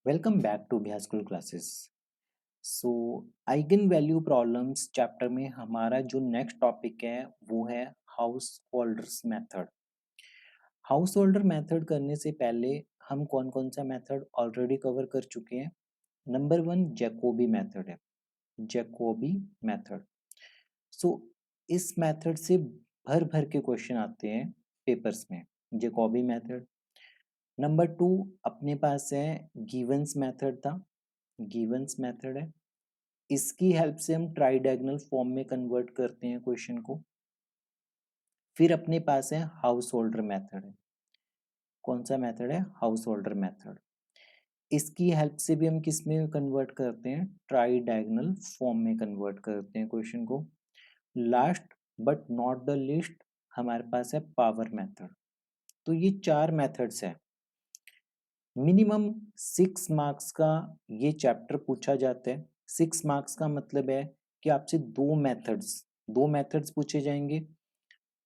Welcome back to Bihar school classes. So eigen value problems chapter में हमारा जो next topic है वो है house holders method. House holder method करने से पहले हम कौन कौन सा मेथड ऑलरेडी कवर कर चुके हैं। नंबर वन जैकोबी मेथड है। Jacobi method. सो इस मेथड से भर भर के क्वेश्चन आते हैं पेपर्स में। Jacobi method. नंबर टू अपने पास है गिवंस मेथड था। गिवंस मेथड है। इसकी हेल्प से हम ट्राई डायगोनल फॉर्म में कन्वर्ट करते हैं क्वेश्चन को। फिर अपने पास है हाउस होल्डर मेथड है। कौन सा मेथड है? House holder method. इसकी हेल्प से भी हम किस में कन्वर्ट करते हैं? ट्राई डायगोनल फॉर्म में कन्वर्ट करते हैं क्वेश्चन को। Last but not the list हमारे पास है पावर मेथड। तो ये चार मेथड्स है। मिनिमम 6 मार्क्स का ये चैप्टर पूछा जाता है। 6 मार्क्स का मतलब है कि आपसे दो मेथड्स पूछे जाएंगे।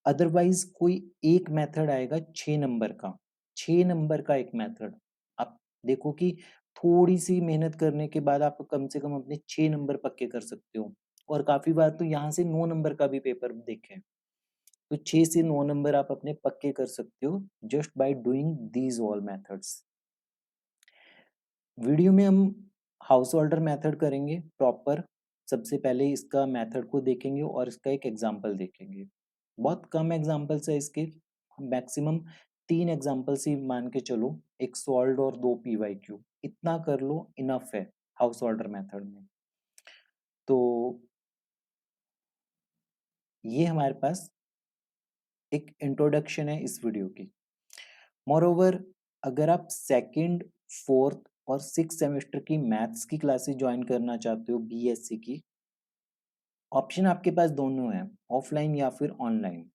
अदरवाइज कोई एक मेथड आएगा 6 नंबर का। 6 नंबर का एक मेथड। आप देखो कि थोड़ी सी मेहनत करने के बाद आप कम से कम अपने 6 नंबर पक्के कर सकते हो। और काफी बार तो यहाँ से 9 नंबर का भी पेपर देखें तो 6 से 9 नंबर आप अपने पक्के कर सकते हो just by doing these all methods. Video में हम हाउस होल्डर मेथड करेंगे प्रॉपर। सबसे पहले इसका मेथड को देखेंगे और इसका एक एग्जांपल देखेंगे। बहुत कम एग्जांपल्स है इसके। मैक्सिमम 3 एग्जांपल्स ही मान के चलो, एक सॉल्व्ड और 2 PYQ। इतना कर लो, इनफ है हाउस होल्डर मेथड में। तो ये हमारे पास एक इंट्रोडक्शन है इस वीडियो की। मोरओवर अगर आप सेकंड, फोर्थ और सिक्स सेमेस्टर की मैथ्स की क्लासेस ज्वाइन करना चाहते हो BSc की, ऑप्शन आपके पास दोनों है, ऑफलाइन या फिर online.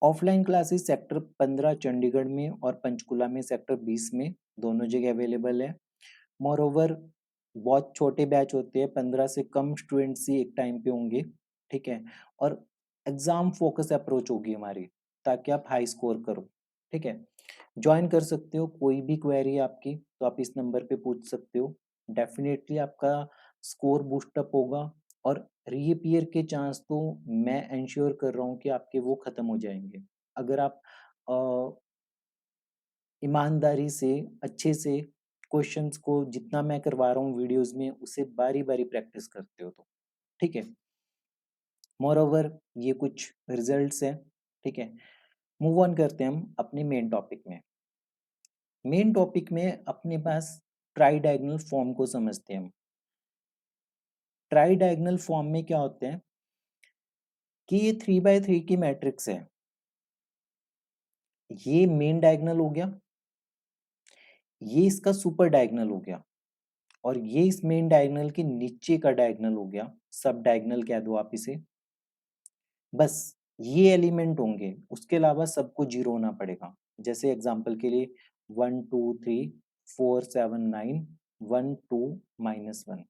Offline classes sector 15 Chandigarh में और पंचकुला में सेक्टर 20 में, दोनों जगह अवेलेबल है। मोरओवर बहुत छोटे बैच होते हैं, 15 से कम स्टूडेंट्स ही एक टाइम पे होंगे। ठीक है। और एग्जाम फोकस अप्रोच होगी हमारी, ताकि आप हाई स्कोर करो। ठीक है। ज्वाइन कर सकते हो। कोई भी क्वेरी है आपकी तो आप इस नंबर पे पूछ सकते हो। डेफिनेटली आपका स्कोर बूस्टअप होगा और रीअपीयर के चांस तो मैं इंश्योर कर रहा हूँ कि आपके वो खत्म हो जाएंगे अगर आप ईमानदारी से अच्छे से क्वेश्चंस को, जितना मैं करवा रहा हूँ वीडियोस में, उसे बारी बारी प्रैक्टिस करते हो तो। ठीक है। मोरओवर ये कुछ रिजल्ट्स हैं। ठीक है। मूव ऑन करते हैं हम अपने मेन टॉपिक में। मेन टॉपिक में अपने पास ट्राई डायगोनल फॉर्म को समझते हैं हम। ट्राई डायगोनल फॉर्म में क्या होते हैं कि ये 3x3 की मैट्रिक्स है। ये मेन डायगोनल हो गया, ये इसका सुपर डायगोनल हो गया, और ये इस मेन डायगोनल के नीचे का डायगोनल हो गया। सब डायगोनल कह दो आप इसे। बस ये एलिमेंट होंगे, उसके अलावा सबको जीरो होना पड़ेगा। जैसे एग्जांपल के लिए 1 2 3 4 7 9 1 2 -1।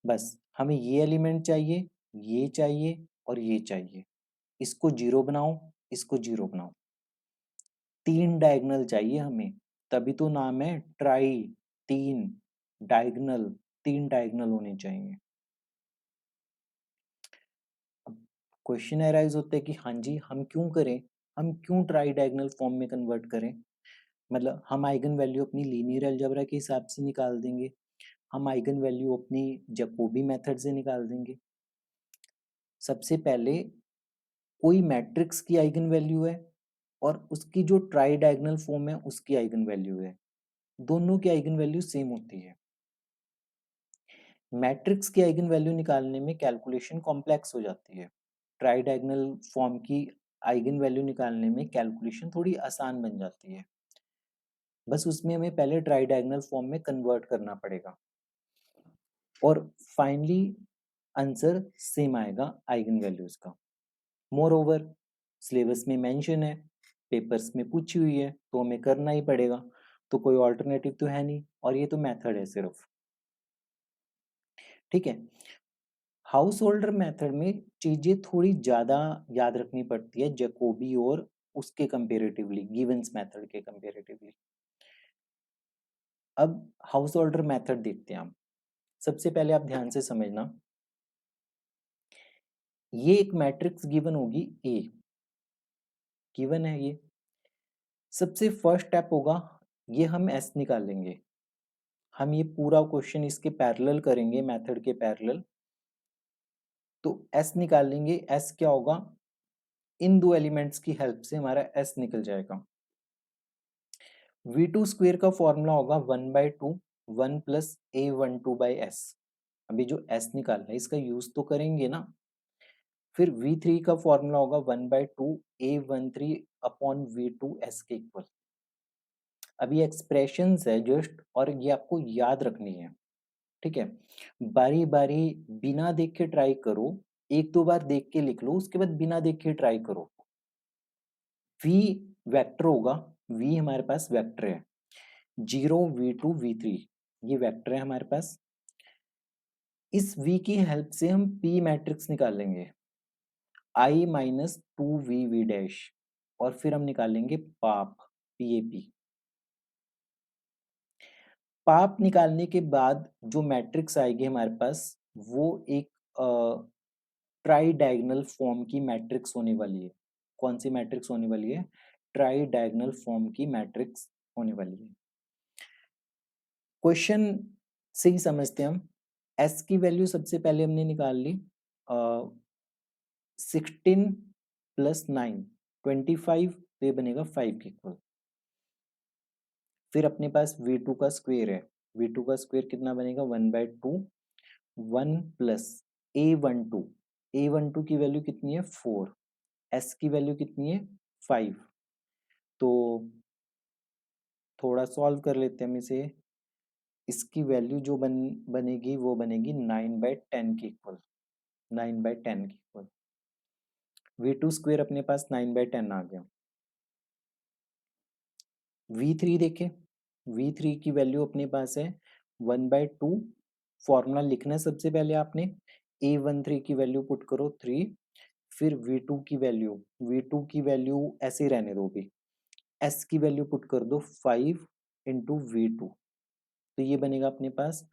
बस हमें ये एलिमेंट चाहिए, ये चाहिए और ये चाहिए। इसको जीरो बनाओ, इसको जीरो बनाओ। 3 डायगोनल चाहिए हमें, तभी तो नाम है ट्राई। 3 डायगोनल, 3 डायगोनल होने चाहिए। अब क्वेश्चन अराइज होता है कि हाँ जी हम क्यों करें, हम क्यों ट्राई डायगोनल फॉर्म में कन्वर्ट करें। मतलब हम आइगन वैल्यू अपनी लीनियर अलजेब्रा के हिसाब से निकाल देंगे, हम आइगन वैल्यू अपनी जैकोबी मेथड से निकाल देंगे। सबसे पहले कोई मैट्रिक्स की आइगन वैल्यू है और उसकी जो ट्राई डायगोनल फॉर्म है उसकी आइगन वैल्यू है। दोनों की आइगन वैल्यू सेम होती है। मैट्रिक्स की आइगन वैल्यू निकालने में कैलकुलेशन कॉम्प्लेक्स हो जाती है। ट्राई डायगोनल फॉर्म की आइगन वैल्यू निकालने में कैलकुलेशन थोड़ी आसान बन जाती है। बस उसमें हमें पहले ट्राई डायगोनल फॉर्म में कन्वर्ट करना पड़ेगा और फाइनली आंसर सेम आएगा आइगन वैल्यूज का। मोर ओवर सिलेबस में मेंशन है, पेपर्स में पूछी हुई है, तो हमें करना ही पड़ेगा। तो कोई ऑल्टरनेटिव तो है नहीं, और ये तो मेथड है सिर्फ। ठीक है। हाउस होल्डर मेथड में चीजें थोड़ी ज्यादा याद रखनी पड़ती है जैकोबी और उसके कंपेरेटिवली, गिवंस मेथड के कंपेरेटिवली। अब हाउस ऑर्डर मेथड देखते हैं हम। सबसे पहले आप ध्यान से समझना, ये एक मैट्रिक्स गिवन होगी ए, गिवन है ये। सबसे फर्स्ट स्टेप होगा, ये हम एस निकाल लेंगे। हम ये पूरा क्वेश्चन इसके पैरेलल करेंगे, मेथड के पैरेलल। तो एस निकाल लेंगे। एस क्या होगा, इन दो एलिमेंट्स की हेल्प से हमारा एस निकल जाएगा। V2 स्क्वेयर का फॉर्मूला होगा 1/2 1 प्लस A12/S। अभी जो S निकालना है इसका यूज तो करेंगे ना। फिर V3 का फॉर्मूला होगा 1/2 A13 अपॉन V2S के इक्वल। अभी एक्सप्रेशंस है जस्ट, और ये आपको याद रखनी है, ठीक है। बारी बारी बिना देख के ट्राई करो, एक दो बार देख के लिख लो, उसके बाद बिना देख के ट्राई करो। V वेक्टर होगा, V हमारे पास वेक्टर है, 0 V2 V3 ये वेक्टर है हमारे पास। इस V की हेल्प से हम P मैट्रिक्स निकाल लेंगे, I माइनस 2V डैश, और फिर हम निकालेंगे पाप, PAP। पाप निकालने के बाद जो मैट्रिक्स आएगी हमारे पास, वो एक ट्राई डायगोनल फॉर्म की मैट्रिक्स होने वाली है। कौन सी मैट्रिक्स होने वाली है, ट्राई डायगोनल फॉर्म की मैट्रिक्स होने वाली है। क्वेश्चन से ही समझते हैं हम। एस की वैल्यू सबसे पहले हमने निकाल ली, 16 प्लस 9 25, तो ये बनेगा 5 के इक्वल। फिर अपने पास V2 का स्क्वायर है, V2 का स्क्वायर कितना बनेगा, 1/2 1 प्लस A12 की वैल्यू कितनी है 4, S की वैल्यू कितनी है 5। तो थोड़ा सॉल्व कर लेते हैं हम इसे। इसकी वैल्यू जो बनेगी वो बनेगी 9/10 के इक्वल, 9/10 के इक्वल। V2 स्क्वायर अपने पास 9/10 आ गया। V3 देखें, V3 की वैल्यू अपने पास है 1/2, फॉर्मूला लिखना है सबसे पहले आपने, A13 की वैल्यू पुट करो 3, फिर V2 की वैल्यू ऐसे रहने दो भी, S की वैल्यू पुट कर दो 5 इंटू V2, तो ये बनेगा अपने पास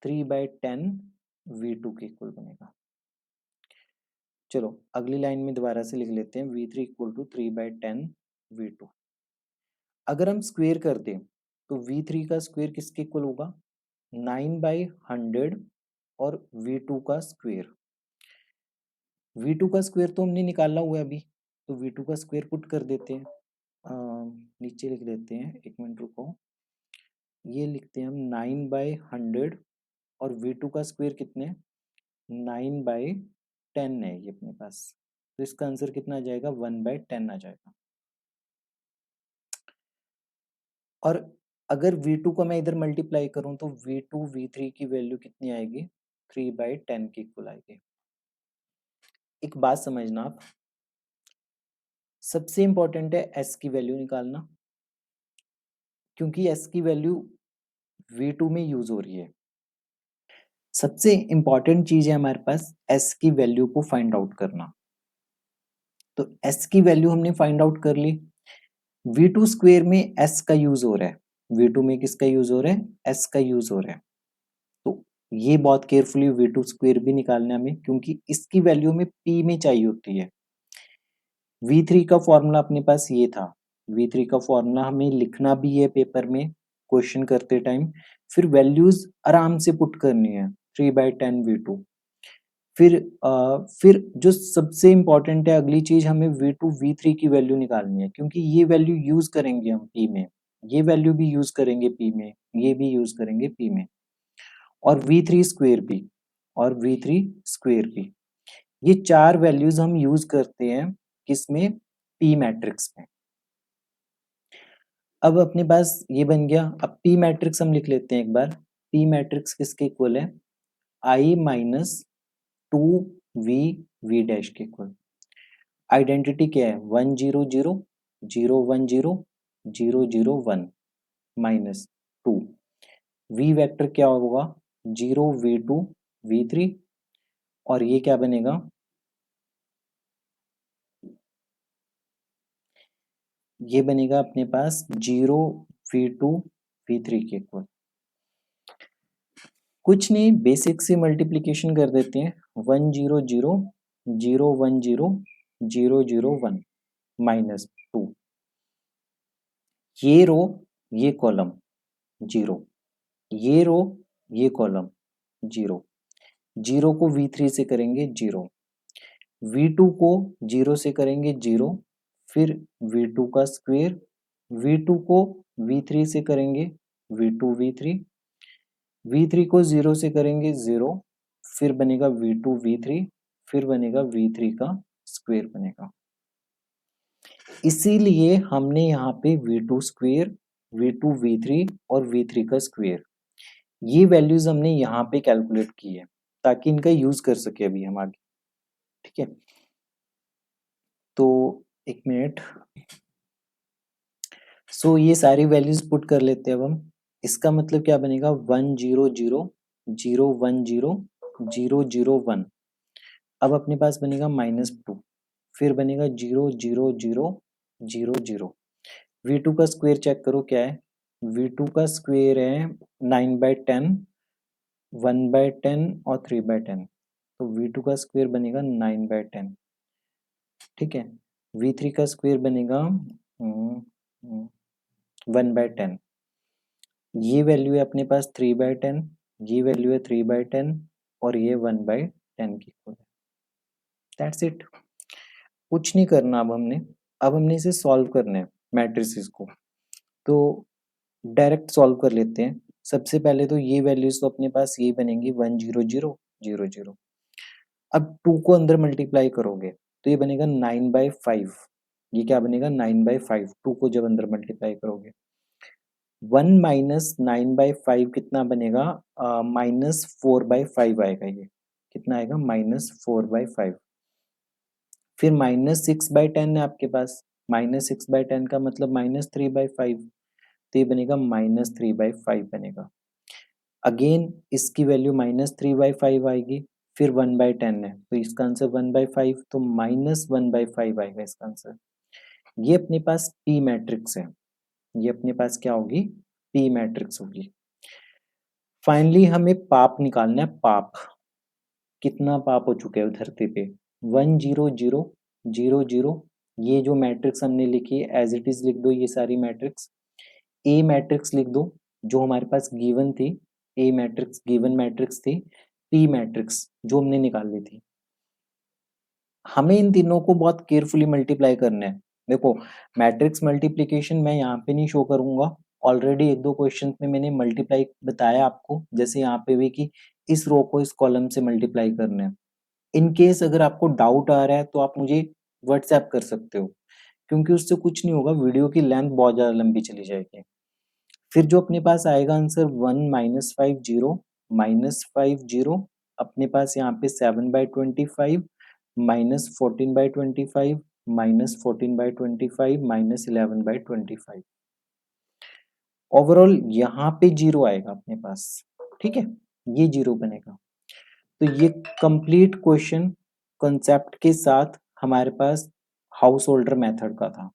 3/10 V2 के इक्वल बनेगा। चलो अगली लाइन में दोबारा से लिख लेते हैं, V3 इक्वल टू 3/10 V2। अगर हम स्क्वेयर कर दें तो V3 का स्क्वेयर किसके इक्वल होगा, 9/100 और V2 का स्क्वेयर। V2 का स्क्वेयर तो हमने निकाला हुआ है अभी, तो V2 का स्क्वेयर पुट कर देते हैं। नीचे लिख देते हैं, एक मिनट रुको, ये लिखते हैं हम 9/100, और V2 का स्क्वेयर कितने, 9/10 है ये अपने पास, तो इसका आंसर कितना आ जाएगा, 1/10 आ जाएगा। और अगर V2 को मैं इधर मल्टीप्लाई करूं तो V2 V3 की वैल्यू कितनी आएगी, 3/10 की इक्वल आएगी। एक बात समझना आप, सबसे इंपॉर्टेंट है S की वैल्यू निकालना, क्योंकि S की वैल्यू V2 में यूज हो रही है। सबसे इंपॉर्टेंट चीज है हमारे पास S की वैल्यू को फाइंड आउट करना। तो S की वैल्यू हमने फाइंड आउट कर ली। V2 स्क्वेयर में S का यूज हो रहा है, V2 में किसका यूज हो रहा है, S का यूज हो रहा है। तो ये बहुत केयरफुली V2 स्क्वेयर भी निकालना है हमें, क्योंकि इसकी वैल्यू हमें P में चाहिए होती है। V3 का फॉर्मूला अपने पास ये था, V3 का फॉर्मूला हमें लिखना भी है पेपर में क्वेश्चन करते टाइम, फिर वैल्यूज आराम से पुट करनी है, 3/10 V2। फिर जो सबसे इंपॉर्टेंट है अगली चीज, हमें V2 V3 की वैल्यू निकालनी है, क्योंकि ये वैल्यू यूज करेंगे हम P में, ये वैल्यू भी यूज करेंगे P में, ये भी यूज करेंगे P में, और V3 स्क्वेयर भी, और V3 स्क्वेयर भी। ये चार वैल्यूज हम यूज करते हैं किसमें, P मैट्रिक्स में। अब अपने पास ये बन गया। अब P मैट्रिक्स हम लिख लेते हैं एक बार। P मैट्रिक्स किसके इक्वल है, I माइनस 2V डैश के इक्वल। आइडेंटिटी क्या है, 1 0 0 0 1 0 0 0 1 माइनस 2। V वेक्टर क्या होगा, 0 V2 V3, और ये क्या बनेगा, ये बनेगा अपने पास 0 V2 V3 के इक्वल। कुछ नहीं, बेसिक से मल्टीप्लिकेशन कर देते हैं। 1 0 0 0 1 0 0 0 1 -2, ये रो ये कॉलम 0, ये रो ये कॉलम 0, 0 को V3 से करेंगे 0, V2 को 0 से करेंगे 0, फिर V2 का स्क्वायर, V2 को V3 से करेंगे V2 V3, V3 को 0 से करेंगे 0, फिर बनेगा V2 V3, फिर बनेगा V3 का स्क्वायर बनेगा। इसीलिए हमने यहाँ पे V2 स्क्वायर, V2 V3 और V3 का स्क्वायर, ये वैल्यूज हमने यहाँ पे कैलकुलेट की है ताकि इनका यूज कर सके अभी हम आगे। ठीक है, तो एक मिनट। सो ये सारी वैल्यूज पुट कर लेते हैं अब हम। इसका मतलब क्या बनेगा, 1 0 0 0 1 0 0 0 1। अब अपने पास बनेगा -2, फिर बनेगा 0 0 0 0 0। V2 का स्क्वायर चेक करो क्या है, V2 का स्क्वायर है 9/10, 1/10 और 3/10, तो V2 का स्क्वायर बनेगा 9/10। ठीक है, V3 का स्क्वायर बनेगा 1/10। ये वैल्यू है अपने पास 3/10, ये वैल्यू है 3/10 और ये 1/10 की इक्वल है। दैट्स इट, कुछ नहीं करना अब हमने इसे सॉल्व करना है मैट्रिसेस को। तो डायरेक्ट सॉल्व कर लेते हैं। सबसे पहले तो ये वैल्यूज तो अपने पास ये बनेंगी 1 0 0 0 0। अब 2 को अंदर मल्टीप्लाई करोगे तो ये बनेगा 9/5। ये क्या बनेगा, 9/5, 2 को जब अंदर मल्टीप्लाई करोगे। 1 - 9/5 कितना बनेगा, -4/5 आएगा। ये कितना आएगा, -4/5। फिर -6/10 है आपके पास, -6/10 का मतलब -3/5, तो ये बनेगा -3/5 बनेगा। अगेन इसकी वैल्यू -3/5 आएगी, फिर 1/10 है तो इसका आंसर 1/5, तो -1/5 आएगा इसका आंसर। ये अपने पास P मैट्रिक्स है, ये अपने पास क्या होगी, P मैट्रिक्स होगी। फाइनली हमें पाप निकालना है, पाप कितना पाप हो चुका है धरती पे, 1 0 0 0 0। ये जो मैट्रिक्स हमने लिखी है एज इट इज लिख दो, ये सारी मैट्रिक्स। ए मैट्रिक्स लिख दो जो हमारे पास गिवन थी, ए मैट्रिक्स गिवन मैट्रिक्स थी। पी मैट्रिक्स जो हमने निकाल ली थी। हमें इन तीनों को बहुत केयरफुली मल्टीप्लाई करना है। देखो मैट्रिक्स मल्टीप्लिकेशन मैं यहाँ पे नहीं शो करूंगा, ऑलरेडी 1-2 क्वेश्चन में मैंने मल्टीप्लाई बताया आपको, जैसे यहाँ पे भी कि इस रो को इस कॉलम से मल्टीप्लाई करना है। इन केस अगर आपको डाउट आ रहा है तो आप मुझे व्हाट्सएप कर सकते हो, क्योंकि उससे कुछ नहीं होगा, वीडियो की लेंथ बहुत ज्यादा लंबी चली जाएगी। फिर जो अपने पास आएगा आंसर 1 -5 0 -5 0, अपने पास यहाँ पे 7/25 -14/25 -14/25 -11/25। ओवरऑल यहाँ पे 0 आएगा अपने पास। ठीक है, ये 0 बनेगा। तो ये कंप्लीट क्वेश्चन कंसेप्ट के साथ हमारे पास हाउस होल्डर मेथड का था।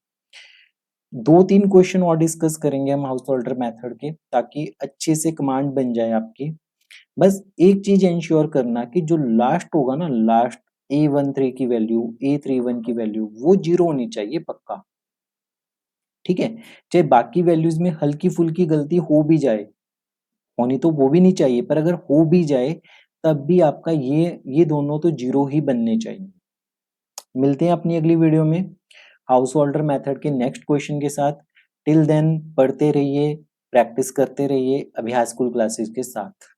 2-3 क्वेश्चन और डिस्कस करेंगे हम हाउस होल्डर मेथड के, ताकि अच्छे से कमांड बन जाए आपकी। बस एक चीज इंश्योर करना कि जो लास्ट होगा ना, लास्ट A13 की वैल्यू, A31 की वैल्यू, वो 0 होनी चाहिए पक्का। ठीक है, चाहे बाकी वैल्यूज में हल्की फुल्की गलती हो भी जाए, होनी तो वो भी नहीं चाहिए, पर अगर हो भी जाए तब भी आपका ये दोनों तो 0 ही बनने चाहिए। मिलते हैं अपनी अगली वीडियो में हाउस होल्डर मेथड के नेक्स्ट क्वेश्चन के साथ। टिल देन पढ़ते रहिए, प्रैक्टिस करते रहिए अभ्यास स्कूल क्लासेस के साथ।